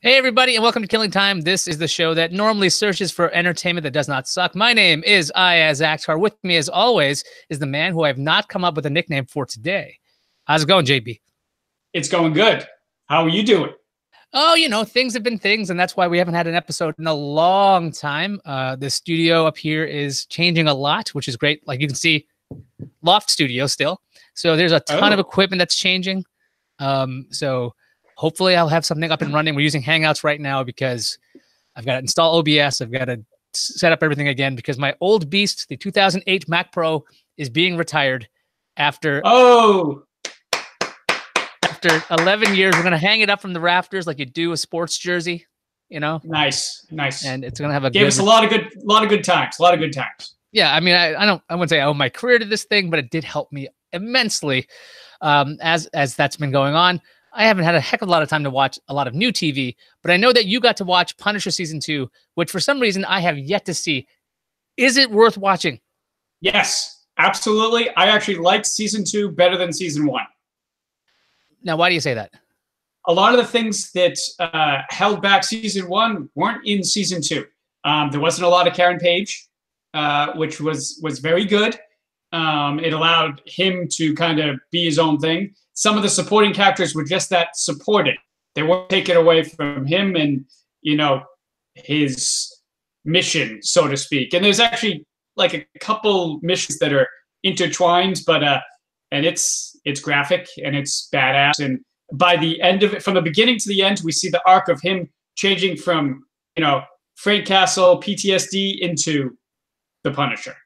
Hey, everybody, and welcome to Killing Time. This is the show that normally searches for entertainment that does not suck. My name is Ayaz Akhtar. With me, as always, is the man who I have not come up with a nickname for today. How's it going, JB? It's going good. How are you doing? Oh, things have been things, and that's why we haven't had an episode in a long time. The studio up here is changing a lot, which is great. Like you can see, loft studio still. So there's a ton of equipment that's changing. So hopefully I'll have something up and running. We're using Hangouts right now because I've got to install OBS. I've got to set up everything again because my old beast, the 2008 Mac Pro, is being retired after 11 years. We're going to hang it up from the rafters like you do a sports jersey, Nice. And it's going to have Gave us a lot of good times. Yeah, I mean, I wouldn't say I owe my career to this thing, but it did help me immensely as that's been going on. I haven't had a heck of a lot of time to watch a lot of new TV, but I know that you got to watch Punisher Season 2, which for some reason I have yet to see. Is it worth watching? Yes, absolutely. I actually liked Season 2 better than Season 1. Now, why do you say that? A lot of the things that held back Season 1 weren't in Season 2. There wasn't a lot of Karen Page, which was very good. It allowed him to kind of be his own thing. Some of the supporting characters were just that supported. They weren't taken away from him and, his mission, so to speak. And there's actually like a couple missions that are intertwined, but and it's graphic and it's badass. And by the end of it, from the beginning to the end, we see the arc of him changing from, Frank Castle, PTSD into the Punisher.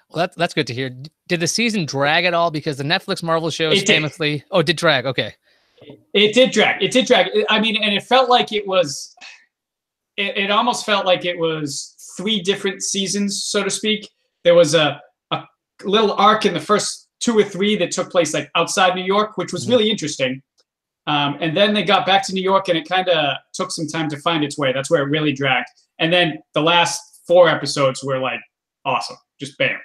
Well, that's good to hear. Did the season drag at all? Because the Netflix Marvel shows famously... Oh, it did drag. Okay. It did drag. I mean, and it felt like it was... It almost felt like it was 3 different seasons, so to speak. There was a little arc in the first 2 or 3 that took place like outside New York, which was really interesting. And then they got back to New York, and it kind of took some time to find its way. That's where it really dragged. And then the last 4 episodes were like awesome. Just bam.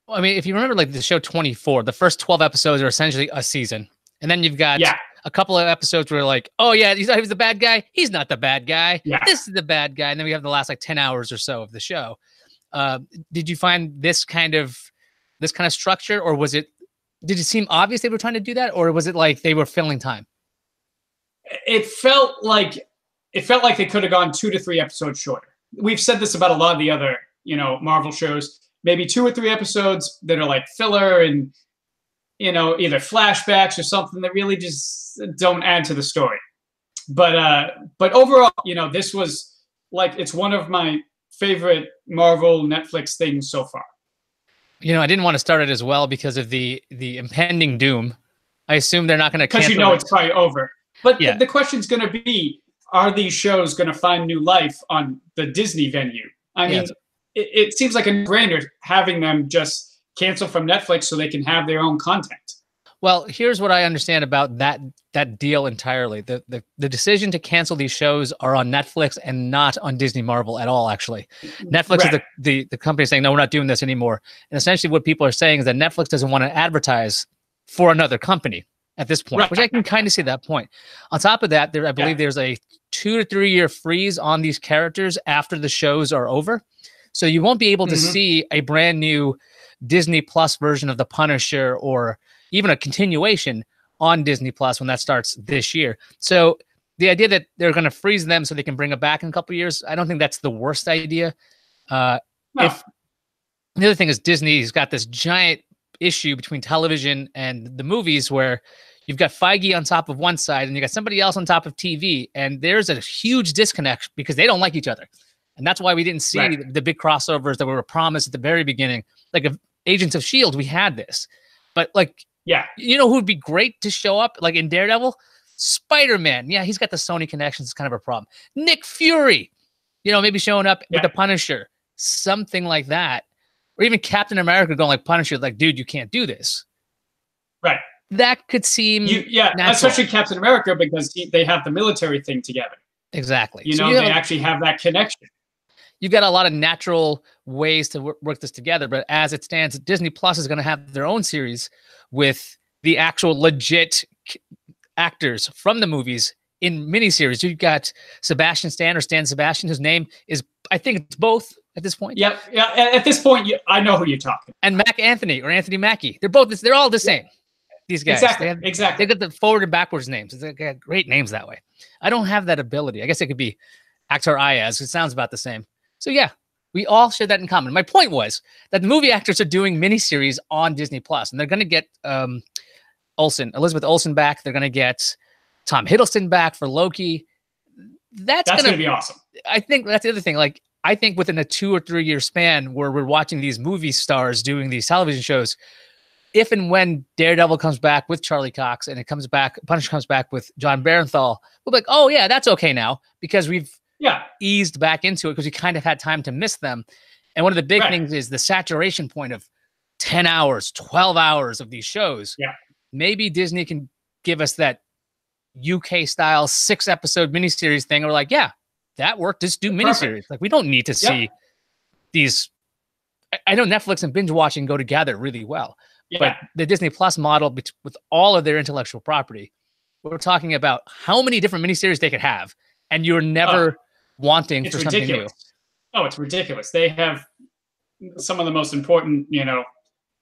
Well, I mean, if you remember like the show 24, the first 12 episodes are essentially a season. And then you've got a couple of episodes where like, oh yeah, he was the bad guy. He's not the bad guy. Yeah. This is the bad guy. And then we have the last like 10 hours or so of the show. Did you find this kind of structure, or did it seem obvious they were trying to do that? Or was it like they were filling time? It felt like they could have gone 2 to 3 episodes shorter. We've said this about a lot of the other, Marvel shows. Maybe 2 or 3 episodes that are like filler and, either flashbacks or something that really just don't add to the story. But overall, this was like, it's one of my favorite Marvel Netflix things so far. I didn't want to start it as well because of the impending doom. I assume they're not going to cancel it. Because it's probably over. But the question's going to be, are these shows going to find new life on the Disney venue? I mean, it seems like a no-brainer having them just cancel from Netflix so they can have their own content. Well, here's what I understand about that deal entirely. The decision to cancel these shows are on Netflix and not on Disney Marvel at all, actually. Netflix is the company saying, no, we're not doing this anymore. And essentially what people are saying is that Netflix doesn't want to advertise for another company at this point, which I can kind of see that point. On top of that, I believe there's a 2 to 3 year freeze on these characters after the shows are over. So you won't be able to see a brand new Disney Plus version of The Punisher or even a continuation on Disney Plus when that starts this year. So the idea that they're going to freeze them so they can bring it back in a couple of years, I don't think that's the worst idea. No. If the other thing is Disney's got this giant issue between television and the movies where you've got Feige on top of one side and you got somebody else on top of TV, and there's a huge disconnect because they don't like each other. And that's why we didn't see the big crossovers that we were promised at the very beginning. Like of Agents of S.H.I.E.L.D., we had this. But like, who would be great to show up like in Daredevil? Spider-Man. Yeah, he's got the Sony connections. It's kind of a problem. Nick Fury, maybe showing up with the Punisher. Something like that. Or even Captain America going like Punisher, like, dude, you can't do this. Right. That could seem natural. Especially Captain America because they have the military thing together. Exactly. They actually have that connection. You've got a lot of natural ways to work this together, but as it stands, Disney Plus is going to have their own series with the actual legit actors from the movies in miniseries. You've got Sebastian Stan or Stan Sebastian, whose name is, I think it's both at this point. Yep. Yeah. At this point, I know who you're talking. And Mac Anthony or Anthony Mackie. They're all the same. These guys. Exactly. They got the forward and backwards names. They got great names that way. I don't have that ability. I guess it could be Actor Ayaz. It sounds about the same. So yeah, we all share that in common. My point was that the movie actors are doing miniseries on Disney Plus, and they're going to get Elizabeth Olsen back. They're going to get Tom Hiddleston back for Loki. That's going to be awesome. I think that's the other thing. Like, I think within a 2 or 3 year span where we're watching these movie stars doing these television shows, if and when Daredevil comes back with Charlie Cox and Punisher comes back with John Barenthal, we'll be like, oh yeah, that's okay now, because we've eased back into it because we kind of had time to miss them. And one of the big things is the saturation point of 10 hours, 12 hours of these shows. Yeah. Maybe Disney can give us that UK style 6-episode miniseries thing. And we're like, yeah, that worked. Just do miniseries. Like, we don't need to see these. I know Netflix and binge watching go together really well. Yeah. But the Disney Plus model, with all of their intellectual property, we're talking about how many different miniseries they could have, and you're never wanting for something new. Oh, it's ridiculous. They have some of the most important,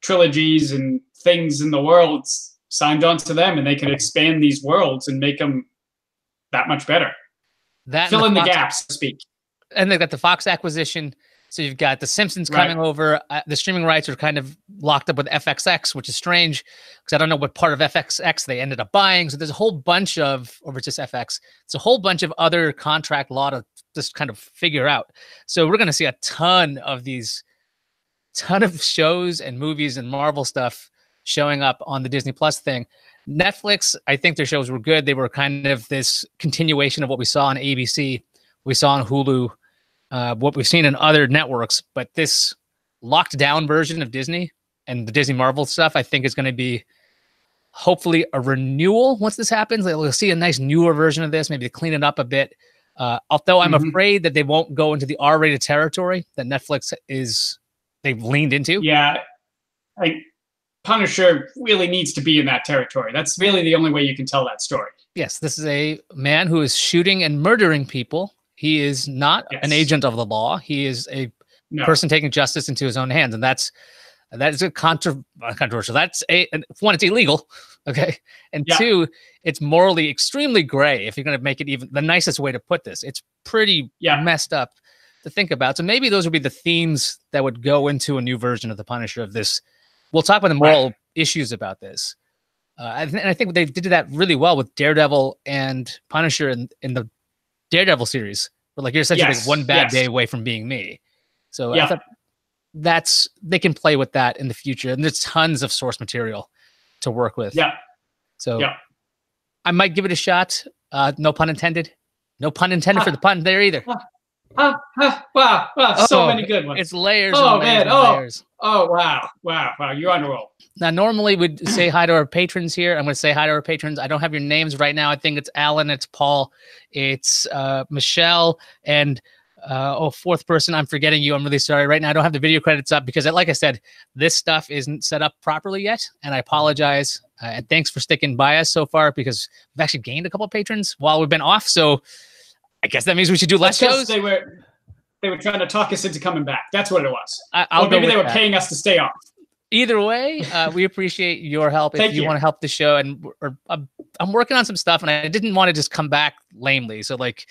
trilogies and things in the world signed on to them, and they can expand these worlds and make them that much better. Fill in the gaps, so to speak. And they've got the Fox acquisition. So you've got The Simpsons coming over. The streaming rights are kind of locked up with FXX, which is strange because I don't know what part of FXX they ended up buying. So there's a whole bunch of, or it's just FX, it's a whole bunch of other contract law to just kind of figure out. So we're going to see a ton of shows and movies and Marvel stuff showing up on the Disney Plus thing. Netflix, I think their shows were good. They were kind of this continuation of what we saw on ABC, we saw on Hulu, what we've seen in other networks, but this locked down version of Disney and the Disney Marvel stuff, I think is going to be hopefully a renewal once this happens. We'll see a nice newer version of this, maybe clean it up a bit. Although I'm afraid that they won't go into the R-rated territory that Netflix they've leaned into. Yeah. Punisher really needs to be in that territory. That's really the only way you can tell that story. Yes, this is a man who is shooting and murdering people. He is not an agent of the law. He is a person taking justice into his own hands, and that is a controversial. That's one, it's illegal, okay, and two, it's morally extremely gray. If you're going to make it even the nicest way to put this, it's pretty messed up to think about. So maybe those would be the themes that would go into a new version of the Punisher of this. We'll talk about the moral issues about this. And I think they did that really well with Daredevil and Punisher in the Daredevil series. But like, you're essentially like one bad day away from being me. So I thought they can play with that in the future. And there's tons of source material to work with. Yeah. So I might give it a shot. No pun intended. No pun intended for the pun there either. Wow. So many good ones. It's layers and layers and layers. Oh, wow. You're on a roll. Now, normally we'd say hi to our patrons here. I'm going to say hi to our patrons. I don't have your names right now. I think it's Alan, it's Paul, it's Michelle, and fourth person, I'm forgetting you. I'm really sorry. Right now, I don't have the video credits up because, like I said, this stuff isn't set up properly yet, and I apologize. And thanks for sticking by us so far because we've actually gained a couple of patrons while we've been off. So I guess that means we should do less shows. They were trying to talk us into coming back. That's what it was. Or maybe they were paying us to stay off. Either way, we appreciate your help. If you want to help the show, and I'm working on some stuff, and I didn't want to just come back lamely. So like,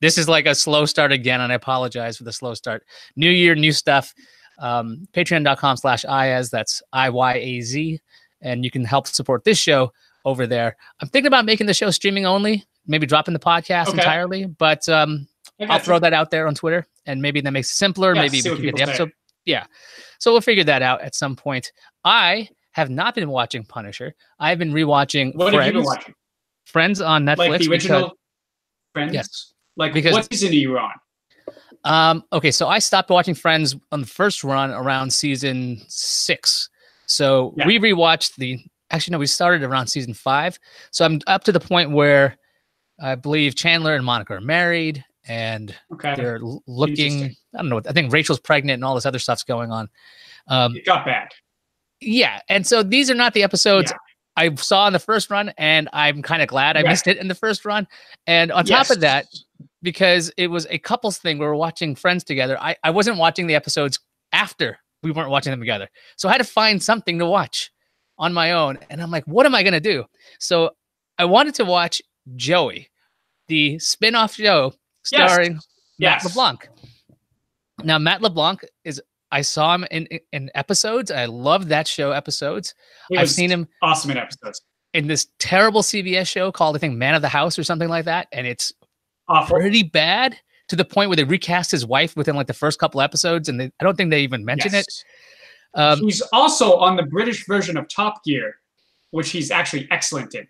this is like a slow start again, and I apologize for the slow start. New year, new stuff. Patreon.com/Iyaz. That's IYAZ, and you can help support this show over there. I'm thinking about making the show streaming only, maybe dropping the podcast entirely, but I'll throw that out there on Twitter, and maybe that makes it simpler. Maybe we can get the episode. Yeah. So we'll figure that out at some point. I have not been watching Punisher. I've been rewatching Friends. Have you been watching? Friends on Netflix. Like the original Friends? Yes. Like, what season are you on? Okay, so I stopped watching Friends on the first run around season 6. So we rewatched we started around season 5. So I'm up to the point where I believe Chandler and Monica are married, and they're looking, I don't know, I think Rachel's pregnant and all this other stuff's going on. It got bad. Yeah. And so these are not the episodes I saw in the first run, and I'm kind of glad I missed it in the first run. And on top of that, because it was a couples thing, we were watching Friends together. I wasn't watching the episodes after we weren't watching them together. So I had to find something to watch on my own. And I'm like, what am I going to do? So I wanted to watch Joey, the spin-off show starring Matt LeBlanc. Now, Matt LeBlanc I saw him in episodes. I loved that show episodes. I've seen him awesome in episodes. In this terrible CBS show called, I think, Man of the House or something like that. And it's awful. Pretty bad, to the point where they recast his wife within like the first couple episodes. And I don't think they even mention it. He's also on the British version of Top Gear, which he's actually excellent in.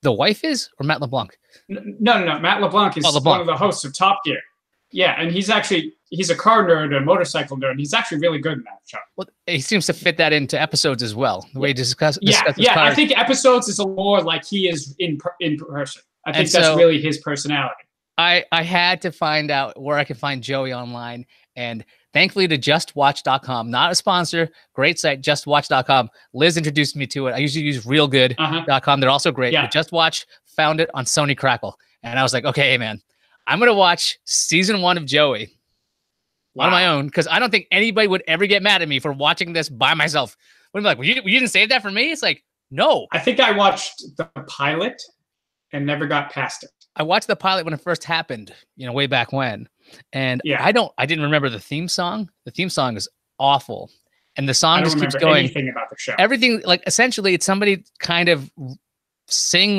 The wife is, or Matt LeBlanc? No. Matt LeBlanc is one of the hosts of Top Gear. Yeah, and he's a car nerd, a motorcycle nerd, and he's actually really good in that show. Well, he seems to fit that into episodes as well. The way he discusses cars. I think episodes is a more like he is in person. I think that's really his personality. I had to find out where I could find Joey online, and thankfully to justwatch.com, not a sponsor, great site, justwatch.com. Liz introduced me to it. I usually use realgood.com. They're also great. But Just Watch found it on Sony Crackle. And I was like, okay, man, I'm going to watch season 1 of Joey on my own, because I don't think anybody would ever get mad at me for watching this by myself. Would be like, well, you didn't save that for me? It's like, no. I think I watched the pilot and never got past it. I watched the pilot when it first happened, way back when. And I didn't remember the theme song. The theme song is awful. And the song just keeps going. Anything about the show. Everything, like, essentially it's somebody kind of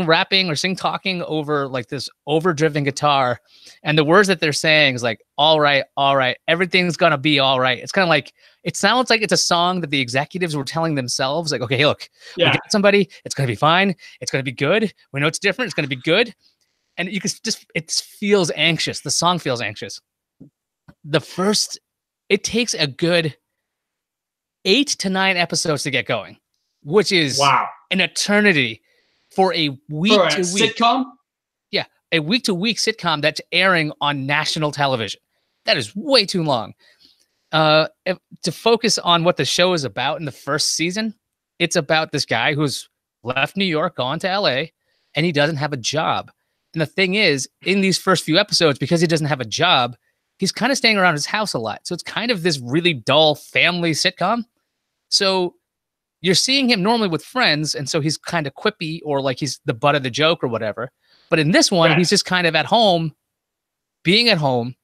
rapping or talking over like this overdriven guitar. And the words that they're saying is like, all right, everything's going to be all right. It's kind of like, it sounds like it's a song that the executives were telling themselves, like, okay, hey, look, we got somebody, it's going to be fine. It's going to be good. We know it's different. It's going to be good. And you can it feels anxious. The song feels anxious. It takes a good 8 to 9 episodes to get going, which is an eternity for a week-to-week sitcom. Yeah, a week-to-week sitcom that's airing on national television. That is way too long. To focus on what the show is about in the first season, it's about this guy who's left New York, gone to LA, and he doesn't have a job. And the thing is, in these first few episodes, because he doesn't have a job, he's kind of staying around his house a lot. So it's kind of this really dull family sitcom. So you're seeing him normally with friends, and so he's kind of quippy, or like he's the butt of the joke or whatever. But in this one, he's just kind of at home, being at home,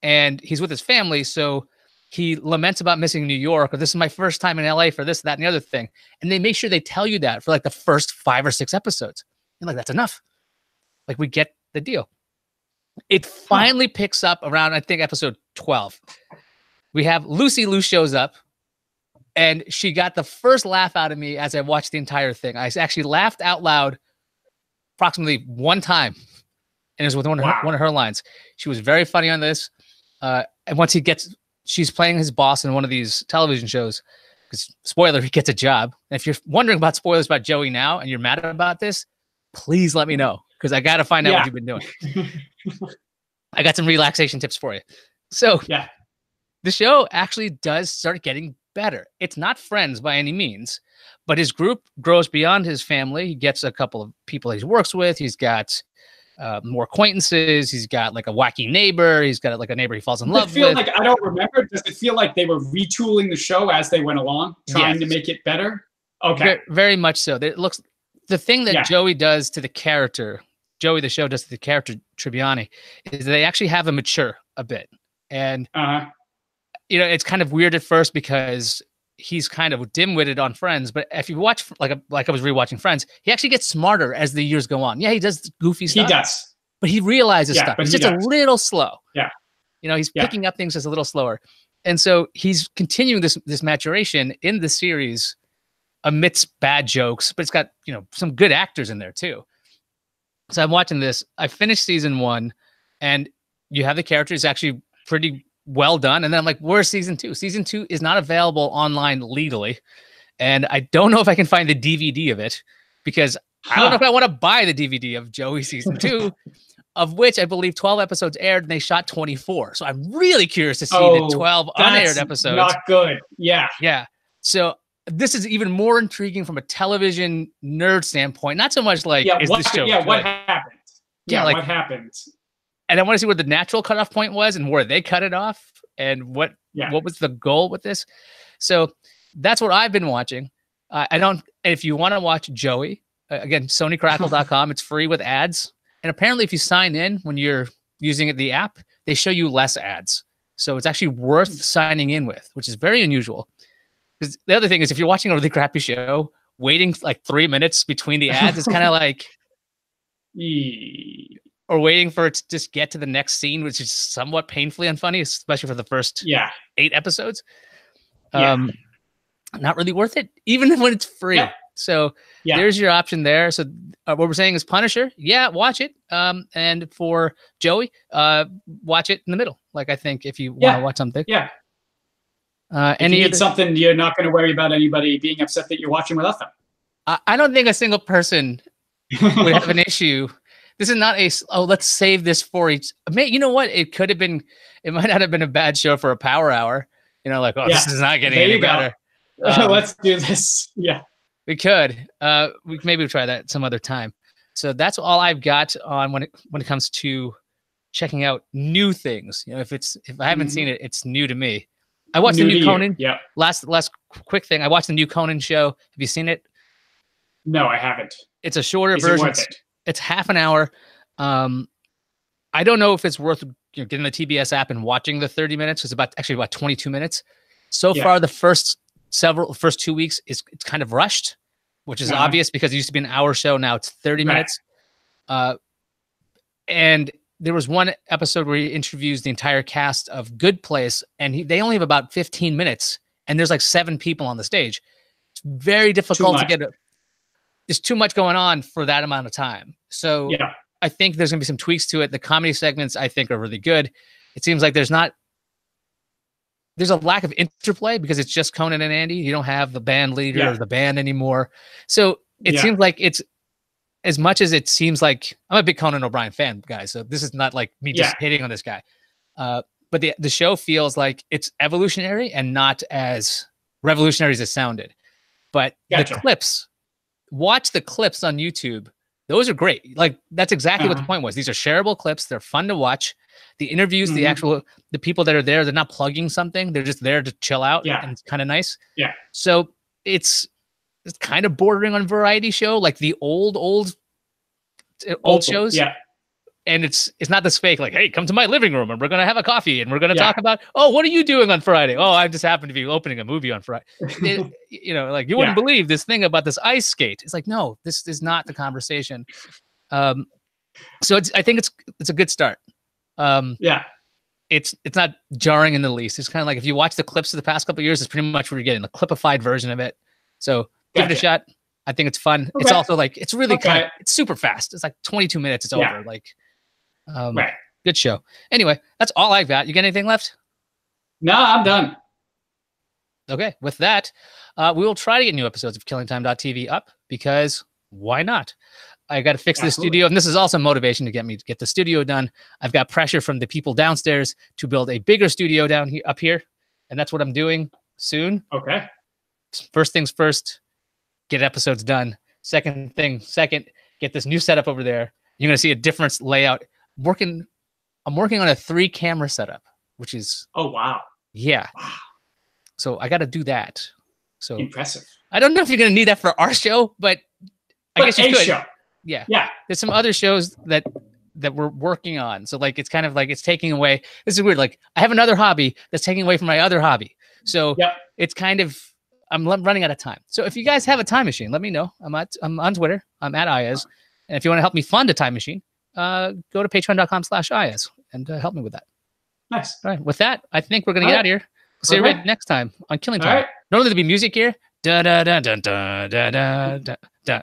and he's with his family. So he laments about missing New York, or this is my first time in LA for this, that, and the other thing. And they make sure they tell you that for like the first 5 or 6 episodes. And like, that's enough. Like, we get the deal. It finally picks up around, I think, episode 12. We have Lucy Lou shows up, and she got the first laugh out of me as I watched the entire thing. I actually laughed out loud approximately 1 time, and it was with one of her lines. She was very funny on this. And once she's playing his boss in one of these television shows, because, spoiler, he gets a job. And if you're wondering about spoilers about Joey now and you're mad about this, please let me know, because I got to find out what you've been doing. I got some relaxation tips for you. So the show actually does start getting better. It's not Friends by any means, but his group grows beyond his family. He gets a couple of people he works with. He's got more acquaintances. He's got like a wacky neighbor. He's got like a neighbor he falls in love with. Like, I don't remember. Does it feel like they were retooling the show as they went along, trying to make it better? Okay. Very much so. The thing that Joey does to the character, Joey the show does to the character Tribbiani, is they actually have him mature a bit. And, it's kind of weird at first because he's kind of dim-witted on Friends. But if you watch, like I was rewatching Friends, he actually gets smarter as the years go on. Yeah, he does goofy stuff. He does. But he realizes stuff. It's just a little slow. Yeah. He's picking up things just a little slower. And so he's continuing this maturation in the series amidst bad jokes, but it's got, some good actors in there too. So I'm watching this. I finished season 1, and you have the characters actually pretty well done. And then I'm like, where's season 2? Season 2 is not available online legally. And I don't know if I can find the DVD of it, because I don't know if I want to buy the DVD of Joey season 2, of which I believe 12 episodes aired and they shot 24. So I'm really curious to see the 12 unaired episodes. Not good. Yeah. Yeah. So this is even more intriguing from a television nerd standpoint. Not so much like, is this show good? What happened? Yeah, like, what happened? And I want to see where the natural cutoff point was and where they cut it off and what was the goal with this. So that's what I've been watching. If you want to watch Joey, again, SonyCrackle.com, it's free with ads. And apparently if you sign in when you're using the app, they show you less ads. So it's actually worth signing in with, which is very unusual. Because the other thing is, if you're watching a really crappy show, waiting like 3 minutes between the ads is kind of like, or waiting for it to just get to the next scene, which is somewhat painfully unfunny, especially for the first 8 episodes. Not really worth it, even when it's free. Yeah. So there's your option there. So what we're saying is Punisher, watch it. And for Joey, watch it in the middle. Like, I think if you want to watch something. Yeah. If you need something, you're not going to worry about anybody being upset that you're watching without them. I don't think a single person would have an issue. This is not let's save this for each. You know what? It could have been, it might not have been a bad show for a power hour. You know, like, this is not getting any better. Let's do this. Yeah. We could. Maybe we'll try that some other time. So that's all I've got on when it comes to checking out new things. You know, if I haven't seen it, it's new to me. I watched the new Conan. Yeah. Last quick thing. I watched the new Conan show. Have you seen it? No, I haven't. It's a shorter version. It's half an hour. I don't know if it's worth getting the TBS app and watching the 30 minutes. It's about 22 minutes. So far, the first 2 weeks it's kind of rushed, which is obvious because it used to be an hour show. Now it's 30 minutes. And there was one episode where he interviews the entire cast of Good Place, and they only have about 15 minutes, and there's like 7 people on the stage. It's very difficult to get there's too much going on for that amount of time. So I think there's gonna be some tweaks to it. The comedy segments I think are really good. It seems like there's a lack of interplay because it's just Conan and Andy. You don't have the band leader or the band anymore. So it seems like it's, as much as it seems like, I'm a big Conan O'Brien fan, guys. So this is not like me just hitting on this guy. But the show feels like it's evolutionary and not as revolutionary as it sounded. But the clips, watch the clips on YouTube. Those are great. Like, that's exactly what the point was. These are shareable clips. They're fun to watch. The interviews, the people that are there, they're not plugging something. They're just there to chill out. Yeah. And it's kind of nice. Yeah. So it's kind of bordering on variety show, like the old shows. Yeah. And it's not this fake, like, hey, come to my living room and we're going to have a coffee and we're going to talk about, what are you doing on Friday? Oh, I just happened to be opening a movie on Friday. Like, you wouldn't believe this thing about this ice skate. It's like, no, this is not the conversation. So I think it's a good start. It's not jarring in the least. It's kind of like, if you watch the clips of the past couple of years, it's pretty much what you're getting, the clipified version of it. So give it a shot. I think it's fun. Okay. It's also like, it's really it's super fast. It's like 22 minutes. It's over. Like, good show. Anyway, that's all I've got. You got anything left? No, I'm done. Okay. With that, we will try to get new episodes of KillingTime.tv up because why not? I got to fix the studio. And this is also motivation to get the studio done. I've got pressure from the people downstairs to build a bigger studio up here. And that's what I'm doing soon. Okay. First things first, get episodes done. Second, get this new setup over there. You're going to see a different layout. I'm working on a 3-camera setup, which is... Oh, wow. Yeah. Wow. So I got to do that. So impressive. I don't know if you're going to need that for our show, but I guess you could. Show. Yeah. Yeah. There's some other shows that we're working on. So like, it's kind of like, it's taking away. This is weird. Like, I have another hobby that's taking away from my other hobby. So it's kind of, I'm running out of time. So if you guys have a time machine, let me know. I'm on Twitter. I'm at Ayaz. And if you want to help me fund a time machine, go to patreon.com/Ayaz and help me with that. Nice. All right. With that, I think we're going to get out of here. We'll see you right next time on Killing Time. Not only to be music here. Da da da da da da da da.